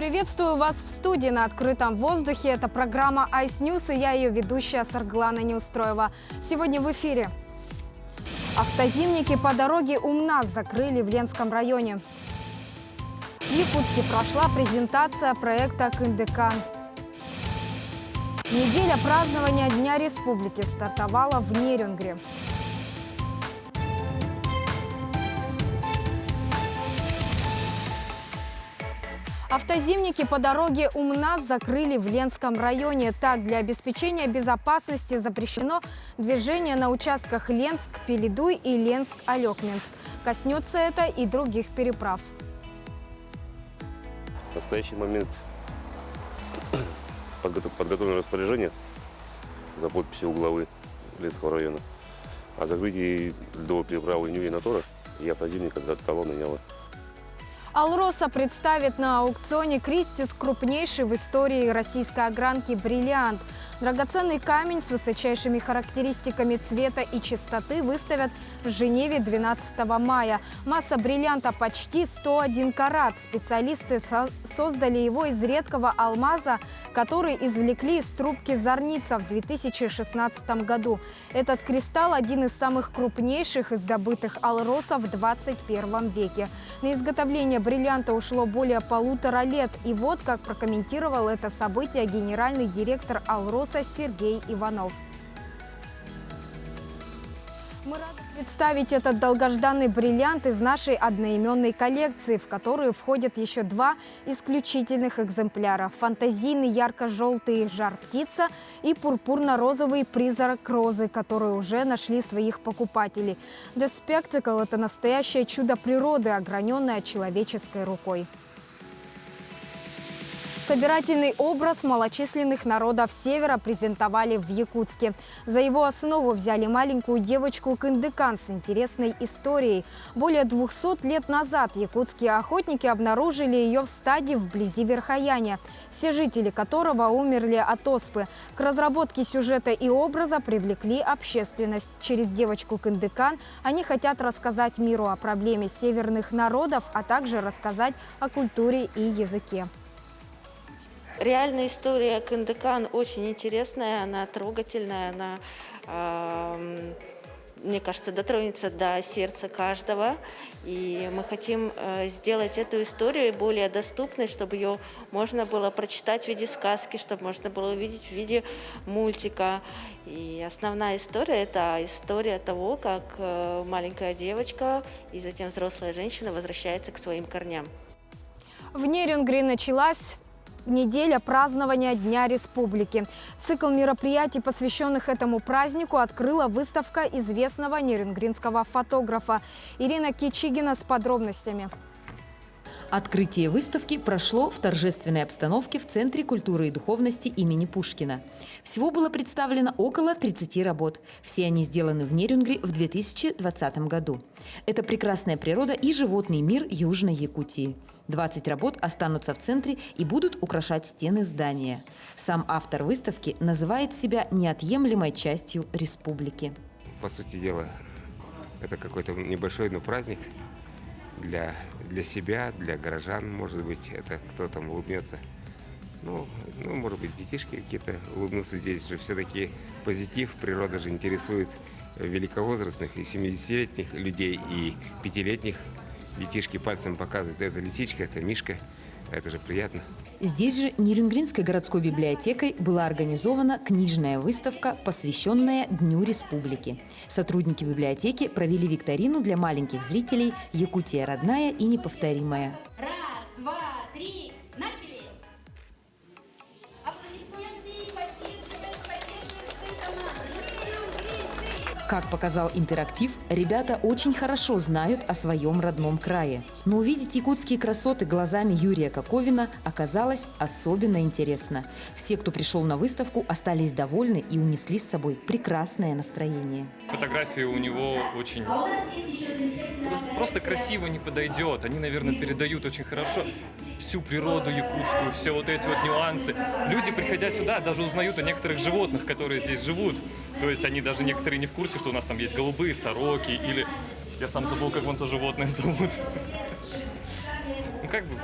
Приветствую вас в студии на открытом воздухе. Это программа Ice News и я ее ведущая Сарглана Неустроева. Сегодня в эфире. Автозимники по дороге УМНАС закрыли в Ленском районе. В Якутске прошла презентация проекта «Кындыкан». Неделя празднования Дня Республики стартовала в Нерюнгри. Автозимники по дороге УМНАС закрыли в Ленском районе. Так, для обеспечения безопасности запрещено движение на участках Ленск-Пеледуй и Ленск-Алекминск. Коснется это и других переправ. В настоящий момент подготовлено распоряжение за подписью главы Ленского района о закрытии льдовой переправы Нюи-Натора и автозимника для колонны Няла. Алроса представит на аукционе Кристис крупнейший в истории российской огранки бриллиант. Драгоценный камень с высочайшими характеристиками цвета и чистоты выставят в Женеве 12 мая. Масса бриллианта почти 101 карат. Специалисты создали его из редкого алмаза, который извлекли из трубки зорница в 2016 году. Этот кристалл – один из самых крупнейших из добытых алросов в 21 веке. На изготовление бриллианта ушло более 1,5 лет. И вот как прокомментировал это событие генеральный директор Алроса Сергей Иванов. Мы рады представить этот долгожданный бриллиант из нашей одноименной коллекции, в которую входят еще два исключительных экземпляра. Фантазийный ярко-желтый жар-птица и пурпурно-розовый призрак розы, которые уже нашли своих покупателей. The Spectacle – это настоящее чудо природы, ограненное человеческой рукой. Собирательный образ малочисленных народов Севера презентовали в Якутске. За его основу взяли маленькую девочку Кындыкан с интересной историей. Более 200 лет назад якутские охотники обнаружили ее в стаде вблизи Верхояня, все жители которого умерли от оспы. К разработке сюжета и образа привлекли общественность. Через девочку Кындыкан они хотят рассказать миру о проблеме северных народов, а также рассказать о культуре и языке. Реальная история Кындыкан очень интересная, она трогательная, она, мне кажется, дотронется до сердца каждого. И мы хотим сделать эту историю более доступной, чтобы ее можно было прочитать в виде сказки, чтобы можно было увидеть в виде мультика. И основная история – это история того, как маленькая девочка и затем взрослая женщина возвращается к своим корням. В Нерюнгри началась неделя празднования Дня Республики. Цикл мероприятий, посвященных этому празднику, открыла выставка известного нерюнгринского фотографа. Ирина Кичигина с подробностями. Открытие выставки прошло в торжественной обстановке в Центре культуры и духовности имени Пушкина. Всего было представлено около 30 работ. Все они сделаны в Нерюнгри в 2020 году. Это прекрасная природа и животный мир Южной Якутии. 20 работ останутся в центре и будут украшать стены здания. Сам автор выставки называет себя неотъемлемой частью республики. По сути дела, это какой-то небольшой, но праздник для себя, для горожан, может быть, это кто там улыбнется. Ну, может быть, детишки какие-то улыбнутся здесь, что все-таки позитив, природа же интересует великовозрастных и 70-летних людей, и 5-летних. Детишки пальцем показывают, это лисичка, это мишка, это же приятно. Здесь же Нерюнгринской городской библиотекой была организована книжная выставка, посвященная Дню Республики. Сотрудники библиотеки провели викторину для маленьких зрителей «Якутия родная и неповторимая». Раз, два, три, начали! Аплодисменты, поддерживает команду. Как показал интерактив, ребята очень хорошо знают о своем родном крае. Но увидеть якутские красоты глазами Юрия Коковина оказалось особенно интересно. Все, кто пришел на выставку, остались довольны и унесли с собой прекрасное настроение. Фотографии у него очень просто красиво не подойдет. Они, наверное, передают очень хорошо всю природу якутскую, все вот эти вот нюансы. Люди, приходя сюда, даже узнают о некоторых животных, которые здесь живут. То есть они даже некоторые не в курсе, что у нас там есть голубые сороки, или я сам забыл, как вон то животное зовут. как бы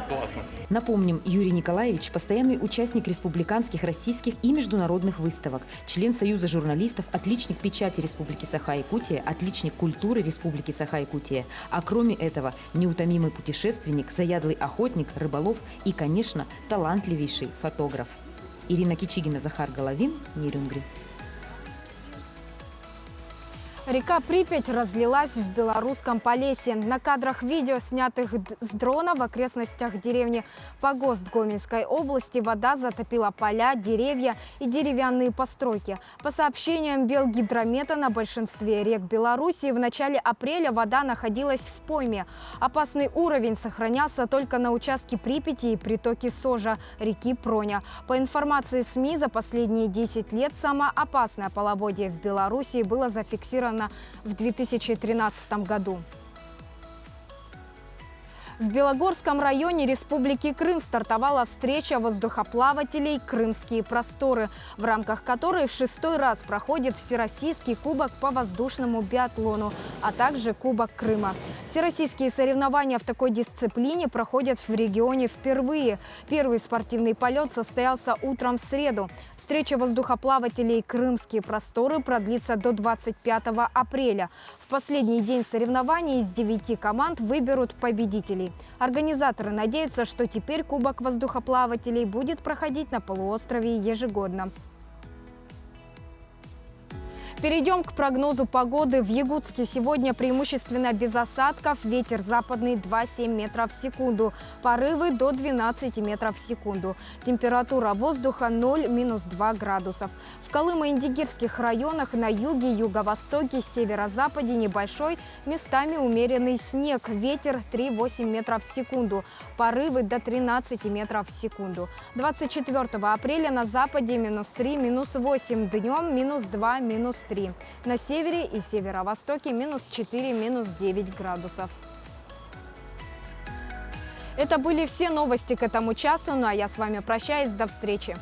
классно. Напомним, Юрий Николаевич – постоянный участник республиканских, российских и международных выставок, член Союза журналистов, отличник печати Республики Саха-Якутия, отличник культуры Республики Саха-Якутия. А кроме этого, неутомимый путешественник, заядлый охотник, рыболов и, конечно, талантливейший фотограф. Ирина Кичигина, Захар Головин, Нерюнгри. Река Припять разлилась в Белорусском Полесье. На кадрах видео, снятых с дрона в окрестностях деревни Погост Гомельской области, вода затопила поля, деревья и деревянные постройки. По сообщениям Белгидромета, на большинстве рек Беларуси в начале апреля вода находилась в пойме. Опасный уровень сохранялся только на участке Припяти и притоке Сожа реки Проня. По информации СМИ, за последние 10 лет самое опасное половодье в Беларуси было зафиксировано в 2013 году. В Белогорском районе Республики Крым стартовала встреча воздухоплавателей «Крымские просторы», в рамках которой в 6-й раз проходит Всероссийский кубок по воздушному биатлону, а также Кубок Крыма. Всероссийские соревнования в такой дисциплине проходят в регионе впервые. Первый спортивный полет состоялся утром в среду. Встреча воздухоплавателей «Крымские просторы» продлится до 25 апреля. В последний день соревнований из 9 команд выберут победителей. Организаторы надеются, что теперь Кубок воздухоплавателей будет проходить на полуострове ежегодно. Перейдем к прогнозу погоды. В Якутске сегодня преимущественно без осадков. Ветер западный 2,7 метров в секунду. Порывы до 12 метров в секунду. Температура воздуха 0–2 градусов. В Колымо-Индигирских районах на юге, юго-востоке, северо-западе небольшой, местами умеренный снег. Ветер 3–8 метров в секунду. Порывы до 13 метров в секунду. 24 апреля на западе -3, -8. Днем -2, -3. На севере и северо-востоке -4, -9 градусов. Это были все новости к этому часу. Ну а я с вами прощаюсь. До встречи.